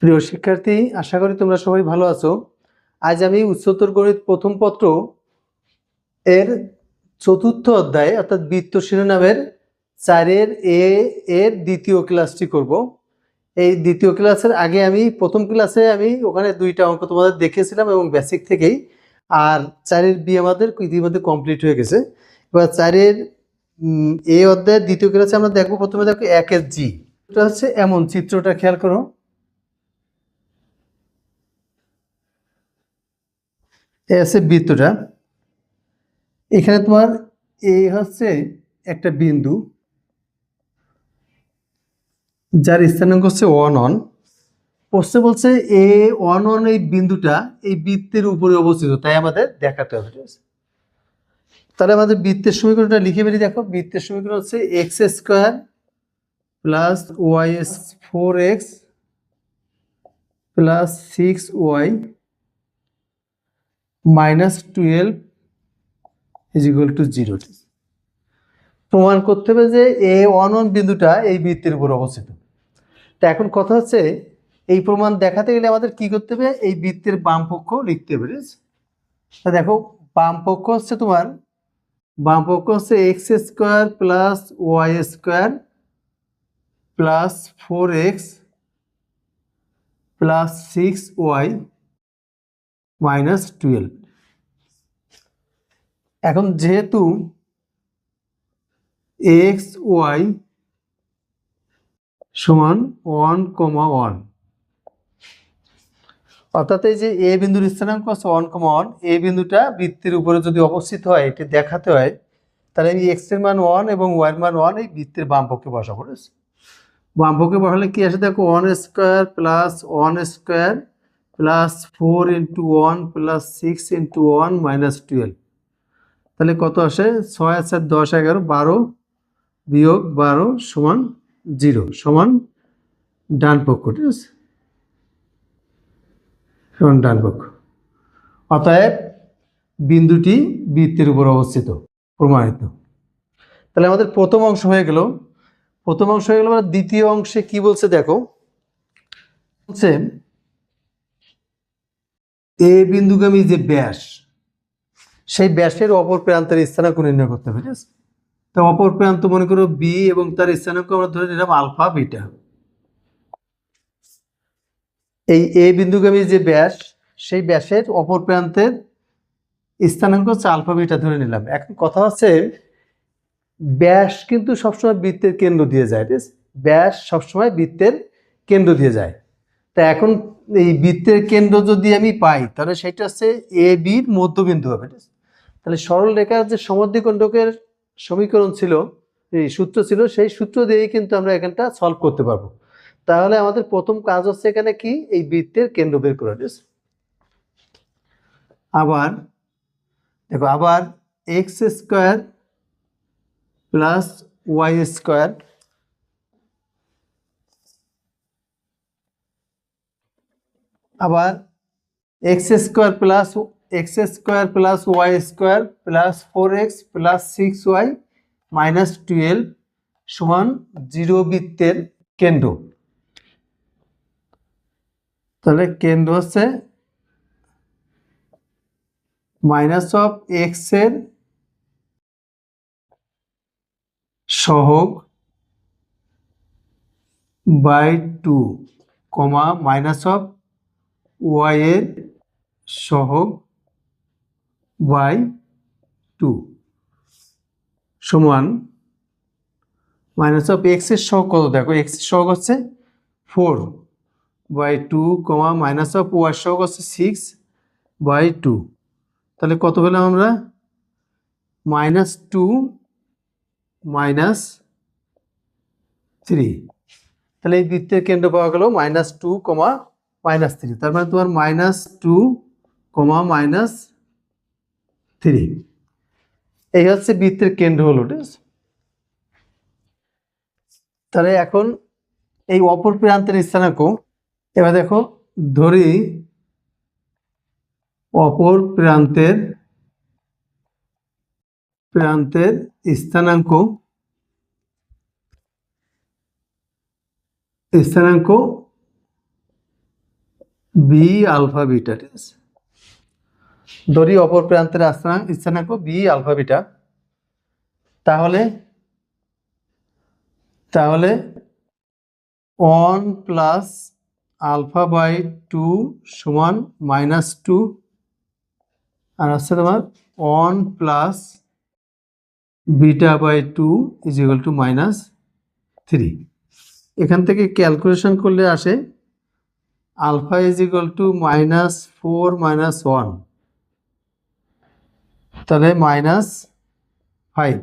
প্রিয় শিক্ষার্থী, আশা করি তোমরা সবাই ভালো আছো। আজ আমি উচ্চতর গণিত প্রথম পত্র এর চতুর্থ অধ্যায় অর্থাৎ বৃত্ত শিরোনামের 4 এর দ্বিতীয় ক্লাসটি করব। এই দ্বিতীয় ক্লাসের আগে আমি প্রথম ক্লাসে ওখানে 2টা অঙ্ক তোমাদের দেখিয়েছিলাম এবং বেসিক থেকেই। আর 4 বি আমাদের ইতিমধ্যে কমপ্লিট হয়ে গেছে। এবার 4 এ অধ্যায়ের দ্বিতীয় ক্লাসে আমরা দেখবো। প্রথমে দেখো 1 জি। এটা হচ্ছে এমন, চিত্রটা খেয়াল করো। এ আছে বৃত্তটা, এখানে তোমার এ হচ্ছে একটা বিন্দু যার স্থানাঙ্ক হচ্ছে 1 প্রশ্নে বলছে এ 1 এই বিন্দুটা এই বৃত্তের উপরে অবস্থিত, তাই আমাদের দেখাতে হবে। ঠিক আছে, তাহলে আমাদের বৃত্তের সমীকরণটা লিখে বেরিয়ে দেখো। বৃত্তের সমীকরণ হচ্ছে x square plus y 4x plus 6y minus 12 is equal to 0। প্রমাণ করতে হবে যে এ 1 বিন্দুটা এই বৃত্তের উপর অবস্থিত। তা এখন কথা হচ্ছে, এই প্রমাণ দেখাতে গেলে আমাদের কি করতে হবে? এই বৃত্তের বাম পক্ষ লিখতে হবে। তা দেখো, বাম পক্ষ হচ্ছে x square plus Y square plus 4x plus 6y minus 12। এখন যেহেতু এক্স ওয়াই সমান 1,1, অর্থাৎ এই যে এ বিন্দুর স্থানাঙ্ক হচ্ছে 1,1, এ বিন্দুটা বৃত্তের উপরে যদি অবস্থিত হয়, এটি দেখাতে হয়, তাহলে আমি এক্স এর মান 1 এবং ওয়াই এর মান 1 এই বৃত্তের বাম পক্ষে বসাবো। বাম পক্ষে বসালে কি আসে দেখো, 1 square plus 1 square plus 4 into 1 plus 6 into 1 minus 12। তাহলে কত আসে? 6 আর 4 10 11 12 বিয়োগ 12 সমান 0 সমান ডান পক্ষ। ঠিক আছে, সমান ডান পক্ষ। অতএব বিন্দুটি বৃত্তের উপর অবস্থিত, প্রমাণিত। তাহলে আমাদের প্রথম অংশ হয়ে গেল। দ্বিতীয় অংশে কি বলছে দেখো, বলছে এ বিন্দুগামী যে ব্যাস, সেই ব্যাসের অপর প্রান্তের স্থানাঙ্ক নির্ণয় করতে হবে। ঠিক আছে, তো অপর প্রান্ত মনে করো বি এবং তার স্থানাঙ্ক আমরা ধরে নিলাম আলফা বিটা। এই এ বিন্দুগামী যে ব্যাস, সেই ব্যাসের অপর প্রান্তের স্থানাঙ্ক হচ্ছে আলফা বিটা ধরে নিলাম। এখন কথা হচ্ছে, ব্যাস কিন্তু সবসময় বৃত্তের কেন্দ্র দিয়ে যায়। ঠিক আছে, ব্যাস সবসময় বৃত্তের কেন্দ্র দিয়ে যায়। তা এখন এই বৃত্তের কেন্দ্র যদি আমি পাই, তাহলে সেটা হচ্ছে এ বির মধ্যবিন্দু হবে। তাহলে সরল রেখার যে সমদ্বিখণ্ডকের সমীকরণ ছিল, এই সূত্র ছিল, সেই সূত্র দিয়েই কিন্তু আমরা এখানটা সলভ করতে পারবো। তাহলে আমাদের প্রথম কাজ হচ্ছে এখানে কি, এই বৃত্তের কেন্দ্র বের করা। আবার দেখো, আবার X square plus Y square আবার X square plus Y square plus 4x plus 6y minus 12 সমান 0 বৃত্তের কেন্দ্র। তাহলে কেন্দ্র হচ্ছে মাইনাস অফ এক্স এর সহগ বাই 2 কমা মাইনাস অফ ওয়াই এর সহগ বাই 2 সমান মাইনাস অফ এক্স এর সহগ কত দেখো, এক্স এর সহগ হচ্ছে 4/2 কমা মাইনাস অফ ওয়াই সহগ হচ্ছে 6/2। তাহলে কত পেলাম আমরা? -2 -3। তাহলে এই বৃত্তের কেন্দ্র পাওয়া গেল -2, -3। তার মানে তোমার -2, -3 এই হচ্ছে বৃত্তের কেন্দ্র হলো। ঠিক আছে, তাহলে এখন এই অপর প্রান্তের স্থানাঙ্ক, এবার দেখো ধরি অপর প্রান্তের স্থানাঙ্ক বি আলফা বিটা, ঠিক আছে। ধরি অপর প্রান্তের স্থানাঙ্ক বি আলফা বিটা, তাহলে তাহলে 1 প্লাস আলফা বাই 2 সমান -2, আর আছে তোমার 1 plus beta by 2 is equal to -3। এখান থেকে ক্যালকুলেশন করলে আসে আলফা ইজ ইকুয়াল টু -4 -1, তাহলে -5,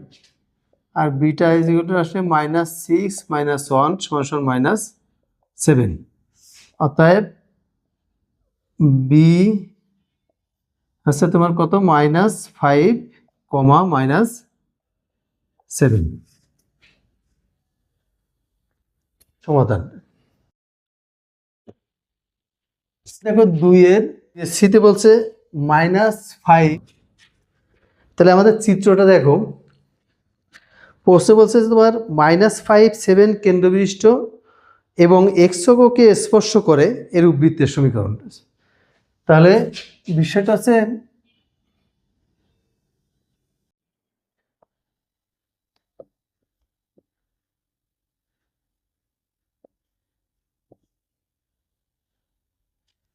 আর বিটা ইজ ইকুয়াল টু আসে -6 -1 সমান -7। অতএব বি আছে তোমার কত, -5, -7। সমাধান দেখো 2-এর সিতে বলছে -5, তাহলে আমাদের চিত্রটা দেখো। প্রশ্নে বলছে যে তোমার -5, 7 কেন্দ্রবিশিষ্ট এবং এক্স অক্ষকে স্পর্শ করে এরূপ বৃত্তের সমীকরণ। তাহলে বিষয়টা আছে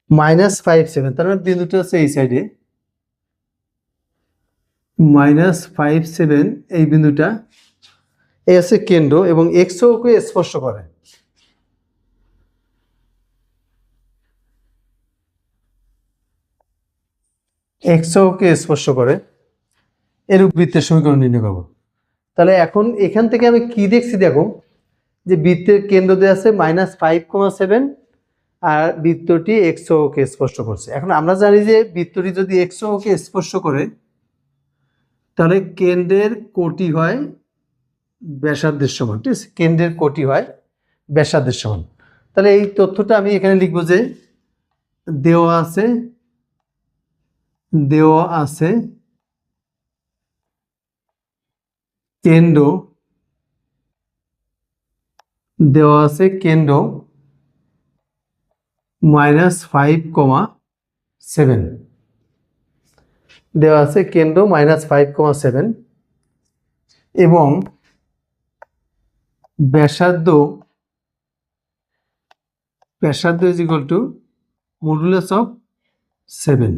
-5, 7, তার মানে বিন্দুটা আছে এই সাইডে, -5, 7 এই বিন্দুটা, এই আছে কেন্দ্র এবং এক্স অক্ষকে স্পর্শ করে। এক্স অক্ষকে স্পর্শ করে এরূপ বৃত্তের সমীকরণ নির্ণয় করব। তাহলে এখন এখান থেকে আমি কি দেখছি দেখো, যে বৃত্তের কেন্দ্র দেওয়া আছে -5, 7, আর বৃত্তটি এক্স অক্ষকে স্পর্শ করছে। এখন আমরা জানি যে বৃত্তটি যদি এক্স অক্ষকে স্পর্শ করে তাহলে কেন্দ্রের কোটি হয় ব্যাসার্ধের সমান, ঠিক আছে, কেন্দ্রের কোটি হয় ব্যাসার্ধের সমান। তাহলে এই তথ্যটা আমি এখানে লিখব যে দেওয়া আছে কেন্দ্র, দেওয়া আছে কেন্দ্র -5, 7, দেওয়া আছে কেন্দ্র -5, 7 এবং ব্যাসার্ধ is equal to modulus of 7।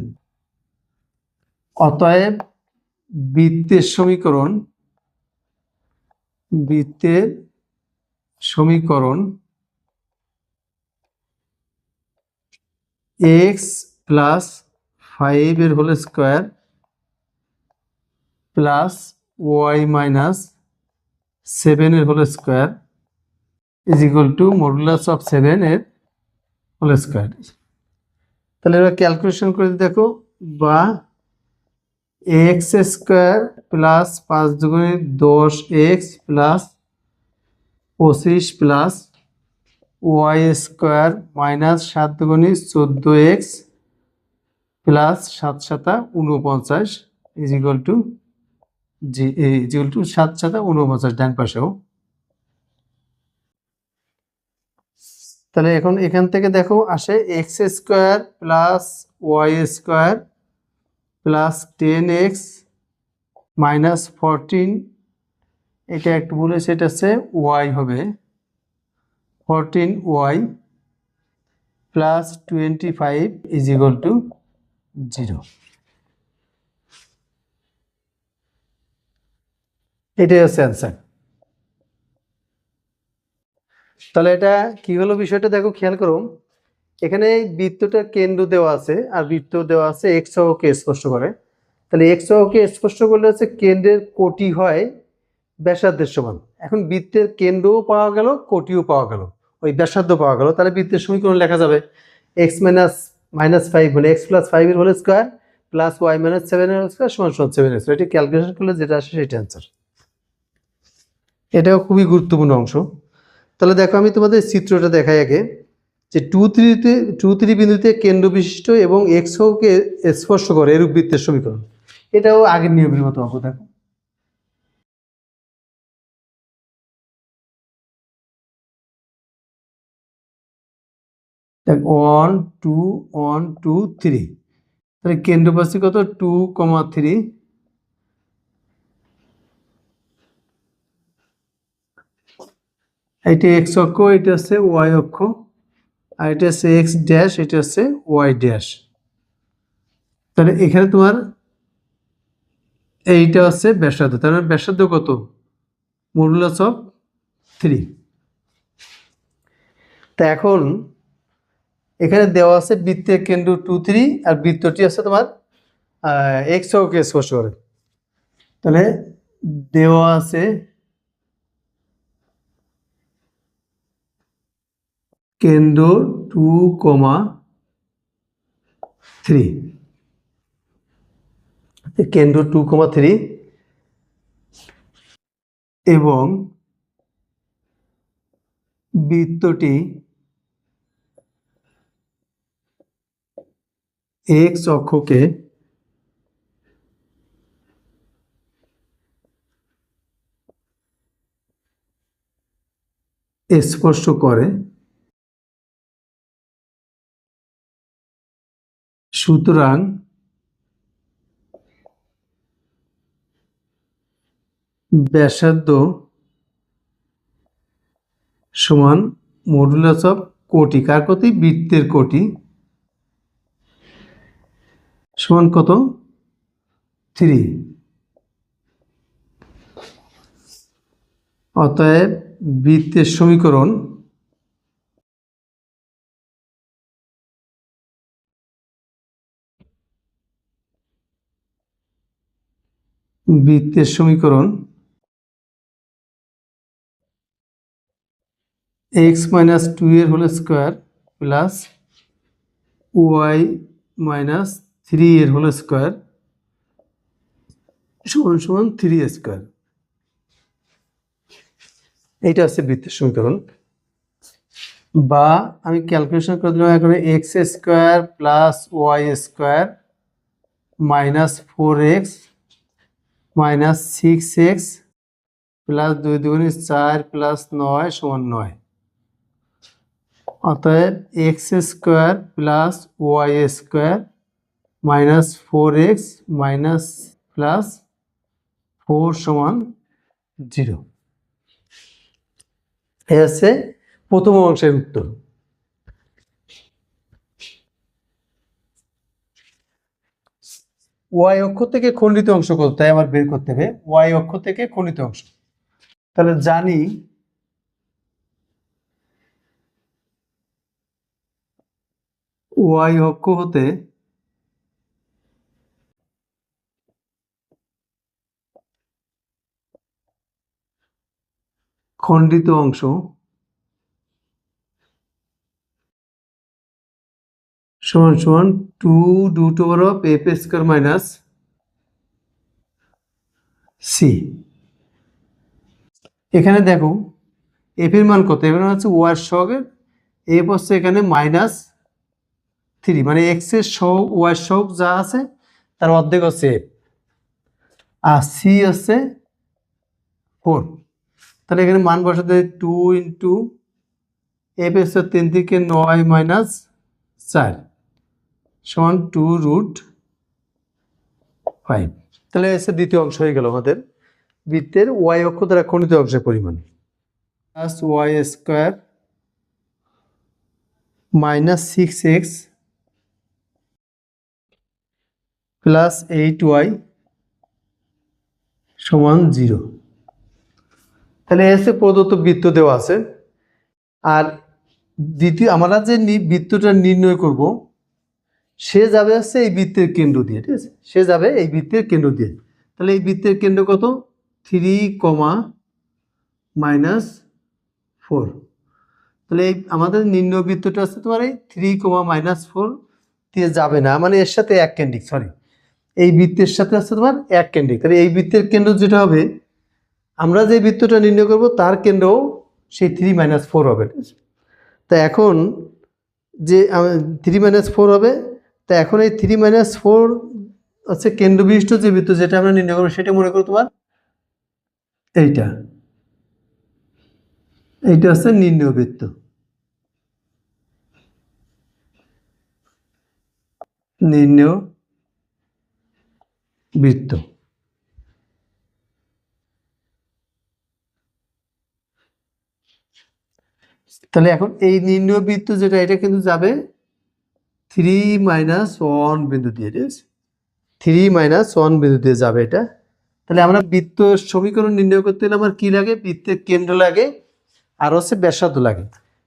অতএব বৃত্তের সমীকরণ এক্স প্লাস 5 এর whole square plus y minus 7 এর whole square is equal to modulus of 7 এর হোল স্কোয়ার। তাহলে এবার ক্যালকুলেশন করে দেখো, বা এক্স স্কোয়ার প্লাস 5 দুগুণে 10x plus 25 plus Y square minus 7 দুগুণে 14x plus 7 7 49 is equal to 7 7 49 ডান পাশেও। তাহলে এখন এখান থেকে দেখো আসে x square plus Y square plus 10x minus 14, এটা একটু বলে সেটা হচ্ছে ওয়াই হবে 14y plus 25 is equal to 0। এটাই হচ্ছে অ্যান্সার। তাহলে এটা কি হলো বিষয়টা দেখো, খেয়াল করো, এখানে বৃত্তটা কেন্দ্র দেওয়া আছে আর বৃত্ত দেওয়া আছে এক্স অক্ষকে স্পর্শ করে। তাহলে এক্স অক্ষকে স্পর্শ করলে হচ্ছে কেন্দ্রের কোটি হয় ব্যাসার্ধের সমান। এখন বৃত্তের কেন্দ্রও পাওয়া গেল, কোটিও পাওয়া গেল, ওই ব্যাসার্ধ পাওয়া গেল। তাহলে বৃত্তের সমীকরণ লেখা যাবে এক্স -5 হলে এক্স প্লাস 5 এর হোল স্কোয়ার প্লাস ওয়াই -7 এর হোল স্কোয়ার সমান 7 এর স্কোয়ার। এটি ক্যালকুলেশন করলে যেটা আসে সেটা অ্যান্সার। এটাও খুবই গুরুত্বপূর্ণ অংশ। তাহলে দেখো আমি তোমাদের চিত্রটা দেখাই আগে, যে 2, 3 বিন্দুতে কেন্দ্র বিশিষ্ট এবং এক্স অক্ষকে স্পর্শ করে এরূপ বৃত্তের সমীকরণ। এটাও আগের নিয়মের মতো অঙ্ক দেখো। দেখ 1 2 1 2 3, তাহলে কেন্দ্র পাচ্ছি কত 2,3। এটা এক্স অক্ষ, এটা হচ্ছে ওয়াই অক্ষ, আর এটা হচ্ছে এক্স ড্যাশ, এটা হচ্ছে ওয়াই ড্যাশ। তাহলে এখানে তোমার এইটা হচ্ছে ব্যাসার্ধ, তার মানে ব্যাসার্ধ কত মডুলাস অফ 3। তা এখন এখানে দেওয়া আছে বৃত্তের কেন্দ্র 2 3, আর বৃত্তটি আছে তোমার এক্স অক্ষকে স্পর্শ করে। তাহলে দেওয়া আছে কেন্দ্র 2,3, কেন্দ্র 2,3 এবং বৃত্তটি এক্স অক্ষকে স্পর্শ করে, সুতরাং ব্যাসার্ধ সমান মডুলাস অফ কোটি, কার কোটি বৃত্তের কোটি, সমান কত 3। অতএব বৃত্তের সমীকরণ x মাইনাস 2 এর whole square plus y minus 3 এর হোল স্কোয়ার সমান সমান 3 স্কোয়ার। এইটা হচ্ছে বৃত্তের সমীকরণ। বা আমি ক্যালকুলেশন করে দিলাম এখানে x square plus Y square minus 4x minus 6x plus 2 দুগুণে 4 প্লাস 9 সমান 9। অতএব x square plus Y square minus 4x minus plus 4 সমান 0। এ হচ্ছে প্রথম অংশের উত্তর। ওয়াই অক্ষ থেকে খণ্ডিত অংশ কত, তাই আমার বের করতে হবে ওয়াই অক্ষ থেকে খণ্ডিত অংশ। তাহলে জানি ওয়াই অক্ষ হতে খণ্ডিত অংশ সমান সমান 2√f স্কয়ার মাইনাস সি। এখানে দেখো এফ এর মান কত, এর মান হচ্ছে ওয়াই সহগের, এফ হচ্ছে এখানে -3, মানে এক্স এর সহগ ওয়াই সহগ যা আছে তার অর্ধেক হচ্ছে এফ, আর সি হচ্ছে 4। তাহলে এখানে মান বসাতে 2 ইন্টু এফ হচ্ছে 3 থেকে 9 মাইনাস 4 সমান 2√5। তাহলে এসে দ্বিতীয় অংশ হয়ে গেল আমাদের বৃত্তের ওয়াই অক্ষ দ্বারা খণ্ডিত অংশের পরিমাণ। Plus Y square minus 6x plus 8y সমান 0। তাহলে এসে প্রদত্ত বৃত্ত দেওয়া আছে। আর দ্বিতীয় আমরা যে বৃত্তটা নির্ণয় করব সে যাবে হচ্ছে এই বৃত্তের কেন্দ্র দিয়ে, ঠিক আছে, সে যাবে এই বৃত্তের কেন্দ্র দিয়ে। তাহলে এই বৃত্তের কেন্দ্র কত 3,-4। তাহলে এই আমাদের নির্ণয় বৃত্তটা আছে তোমার এই 3,-4 দিয়ে যাবে না, মানে এর সাথে এক কেন্দ্রিক, সরি এই বৃত্তের সাথে আছে তোমার এক কেন্দ্রিক। তাহলে এই বৃত্তের কেন্দ্র যেটা হবে আমরা যে বৃত্তটা নির্ণয় করব তার কেন্দ্রও সেই 3-4 হবে, ঠিক আছে। তা এখন যে 3-4 হবে, তা এখন এই 3-4 হচ্ছে কেন্দ্রবিশিষ্ট যে বৃত্ত যেটা আমরা নির্ণয় করবো সেটা মনে করো তোমার এইটা, এইটা হচ্ছে নির্ণয় বৃত্ত। নির্ণেয় বৃত্ত। তাহলে এখন এই নির্ণেয় বৃত্ত যেটা, এটা কিন্তু যাবে 3-1 বিন্দু দিয়ে, 3-1 বিন্দু দিয়ে যাবে এটা। তাহলে আমরা বৃত্ত সমীকরণ নির্ণয় করতে হলে আমার কি লাগে? বৃত্তের কেন্দ্র লাগে আর হচ্ছে ব্যাসার্ধ লাগে।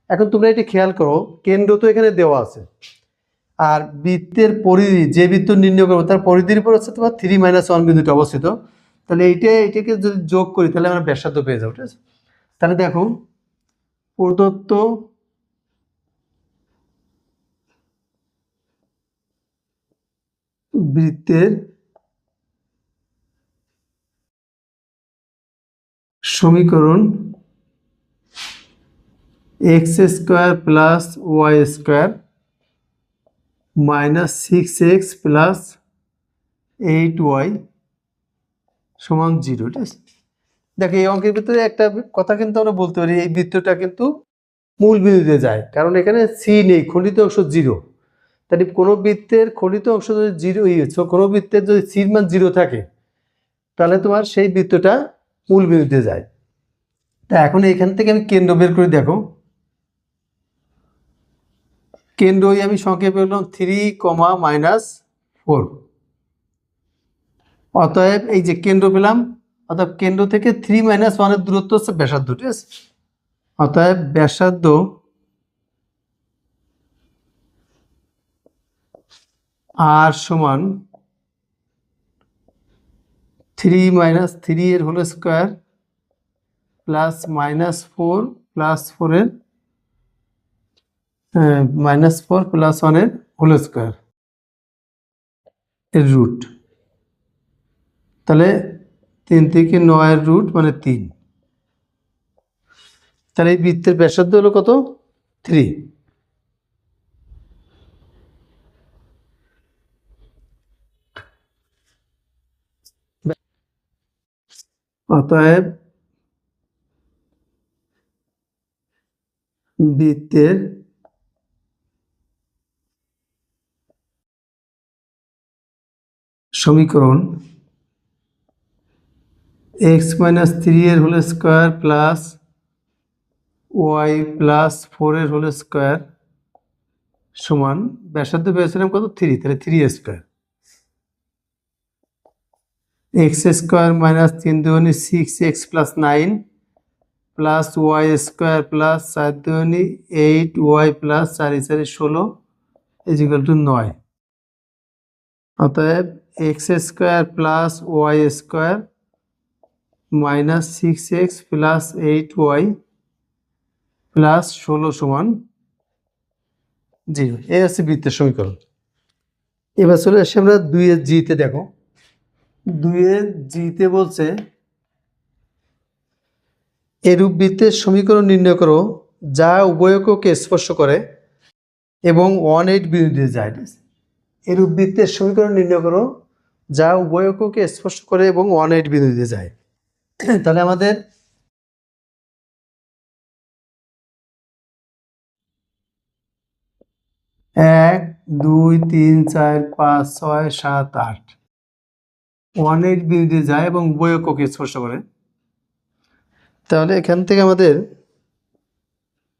এখন তোমরা এটা খেয়াল করো, কেন্দ্র তো এখানে দেওয়া আছে, আর বৃত্তের পরিধি, যে বৃত্ত নির্ণয় করবো তার পরিধির উপর হচ্ছে তোমার 3-1 বিন্দুটি অবস্থিত। তাহলে এটাকে যদি যোগ করি তাহলে আমরা ব্যাসার্ধ পেয়ে যাবো, ঠিক আছে? তাহলে দেখো, প্রদত্ত বৃত্তের সমীকরণ x² plus y² minus 6x plus 8y সমান 0, ঠিক আছে? দেখো, এই অঙ্কের ভিতরে একটা কথা কিন্তু আমরা বলতে পারি, এই বৃত্তটা কিন্তু মূল বিন্দুতে যায়, কারণ এখানে সি নেই, খণ্ডিত অংশ 0। তাহলে কোনো বৃত্তের খণ্ডিত অংশ যদি 0, কোনো বৃত্তের যদি সির মান 0 থাকে তাহলে তোমার সেই বৃত্তটা মূল বিন্দুতে যায়। তা এখন এখান থেকে আমি কেন্দ্র বের করে দেখো, কেন্দ্র আমি সংক্ষেপে বললাম 3, -4। অতএব এই যে কেন্দ্র পেলাম, অতএব কেন্দ্র থেকে 3-1 দূরত্ব হচ্ছে ব্যাসার্ধ, ঠিক আছে? অতএব ব্যাসার্ধ আর সমান 3 - 3 এর হোল স্কোয়ার প্লাস -4 প্লাস 4 এর -4 প্লাস 1 এর হোল স্কোয়ার এর রুট। তাহলে 3 থেকে 9 এর রুট মানে 3। তাহলে এই বৃত্তের ব্যাসার্ধ হলো কত? 3। অতএব বৃত্তের সমীকরণ x - 3 এর whole square plus y plus 4 এর হোল স্কোয়ার সমান, ব্যাসার্ধ পেয়েছিলাম কত? 3, তাহলে 3² x² minus 3 × 6x plus 9 plus y² plus 4 × 8y plus 4 × 16 = 9। অতএব x² plus y² minus 6x plus 8y plus 16 সমান 0। এই হচ্ছে বৃত্তের সমীকরণ। এবার চলে আসি আমরা 2-এর জিতে। দেখো, 2-এর জিতে বলছে এরূপ বৃত্তের সমীকরণ নির্ণয় করো যা উভয়ককে স্পর্শ করে এবং 1-8 বিন্দু দিয়ে যায়। এরূপ বৃত্তের সমীকরণ নির্ণয় করো যা উভয়ককে স্পর্শ করে এবং 1-8 বিন্দু দিয়ে যায়। তাহলে আমাদের 1, 2, 3, 4, 5, 6, 7, 8 1-8 বিন্দু দিয়ে যায় এবং উভয়ককে স্পর্শ করে। তাহলে এখান থেকে আমাদের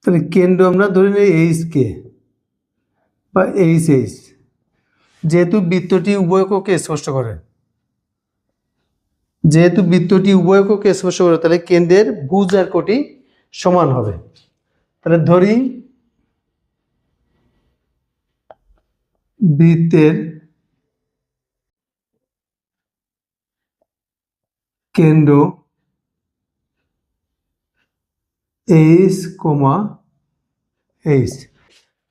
তাহলে কেন্দ্র আমরা ধরে নিই HK বা HH, যেহেতু বৃত্তটি উভয়ককে স্পর্শ করে, তাহলে কেন্দ্রের ভুজ আর কোটি সমান হবে। তাহলে ধরি বৃত্তের কেন্দ্র H, H।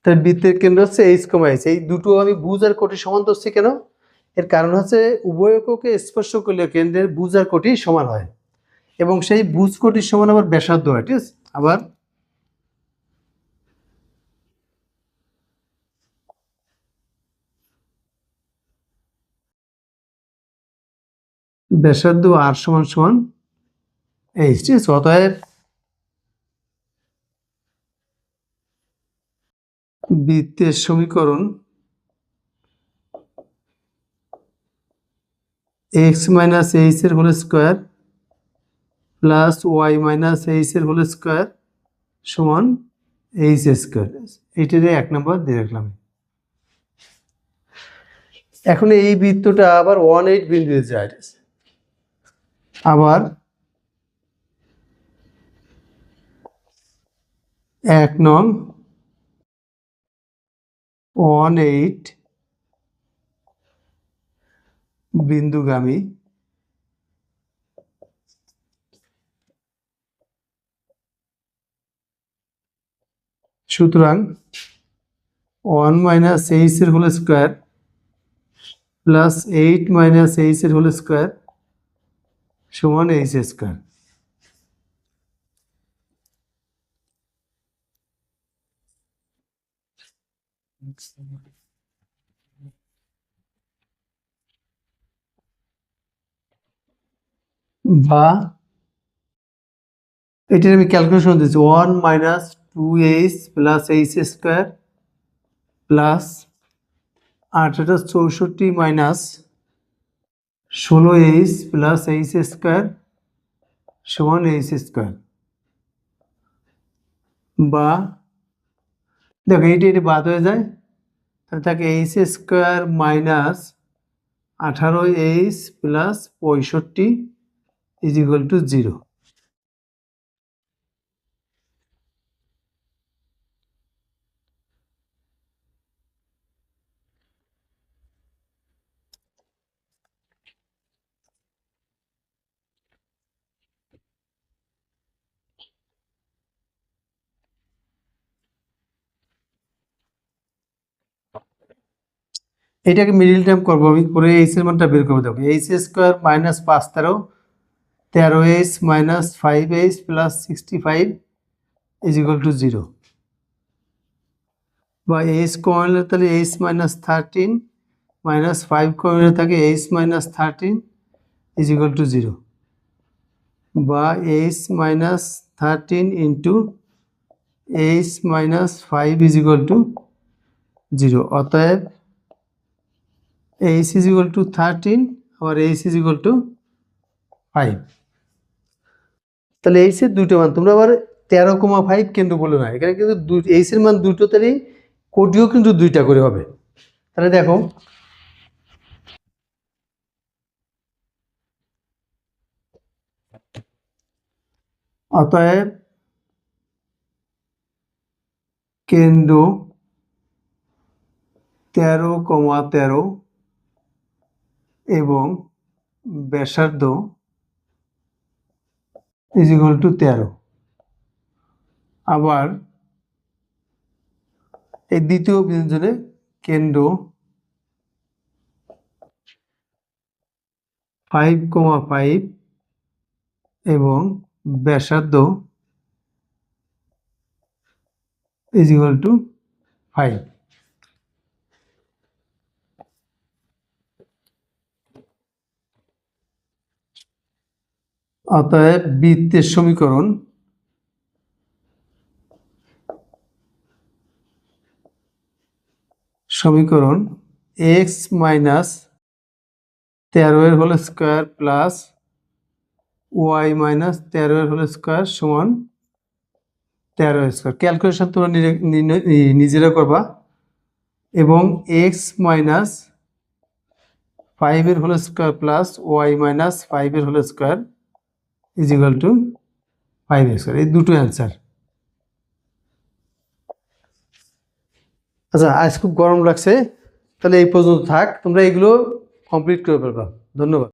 তাহলে বৃত্তের কেন্দ্র হচ্ছে H, H। এই দুটো আমি ভুজ আর কোটি সমান ধরছি কেন? এর কারণ হচ্ছে উভয়ককে স্পর্শ করলে কেন্দ্রের ভুজ আর কোটি সমান হয়, এবং সেই ভুজ কোটির সমান আবার ব্যাসার্ধ হয়, ঠিক আছে? আবার ব্যাসার্ধ আর সমান সমান H, ঠিক আছে? অতএব বৃত্তের সমীকরণ এক্স মাইনাস এইচ এর whole square plus y minus h এর হোল স্কোয়ার সমান এইচ স্কোয়ার। এইটারে 1 নম্বর দিয়ে রাখলাম। এখন এই বৃত্তটা আবার 1,8 বিন্দুতে যায়, আবার 1 নং 1,8 বিন্দুগামী সুতরাং 1 মাইনাস এইচ এর whole square plus 8 minus h এর হোল স্কোয়ার সমান এইচ স্কোয়ার। বা এটার আমি ক্যালকুলেশন দিচ্ছি 1 minus 2h plus h square plus 864 minus 16h plus h square সমান এইচ স্কোয়ার। বা দেখো এটা বাদ হয়ে যায়, তাহলে থাকে h square minus 18h plus 65 is equal to 0। এটাকে মিডিল টার্ম করবো আমি, করে এইচ এর মানটা বের করবো। দেখো H square minus 5 13h minus 5h plus 65 is equal to 0। বা এইচ কমলে তাহলে এইচ মাইনাস 13 মাইনাস 5 কমলে থাকে H minus 13 is equal to 0। বা H minus 13 into H minus 5 is equal to 0। অতএব এইচ ইজ ইকুয়াল টু 13 আবার H is equal to 5। তাহলে H এর দুটো মান তোমরা আবার 13,5 কেন্দ্র বলে না, এখানে কিন্তু এইচ এর মান দুটো, তাহলে কোটিও কিন্তু 2টা করে হবে। তাহলে দেখো অতএব কেন্দ্র 13,13 এবং ব্যাসার্ধ ইজ ইকুয়াল টু 13। আবার এই দ্বিতীয় বিন্দুতে কেন্দ্র 5,5 এবং ব্যাসার্ধ ইজ ইকুয়াল টু 5। অতএব বৃত্তের সমীকরণ x মাইনাস 13 এর whole square plus y minus 13 এর হোল স্কোয়ার সমান 13 স্কোয়ার। ক্যালকুলেশন তোমরা নিজেরা করবা। এবং x মাইনাস 5 এর whole square plus y minus 5 এর whole square is equal to 5 square. এই দুটো অ্যান্সার। আচ্ছা, আজ খুব গরম লাগছে, তাহলে এই পর্যন্ত থাক, তোমরা এগুলো কমপ্লিট করে ফেলবা। ধন্যবাদ।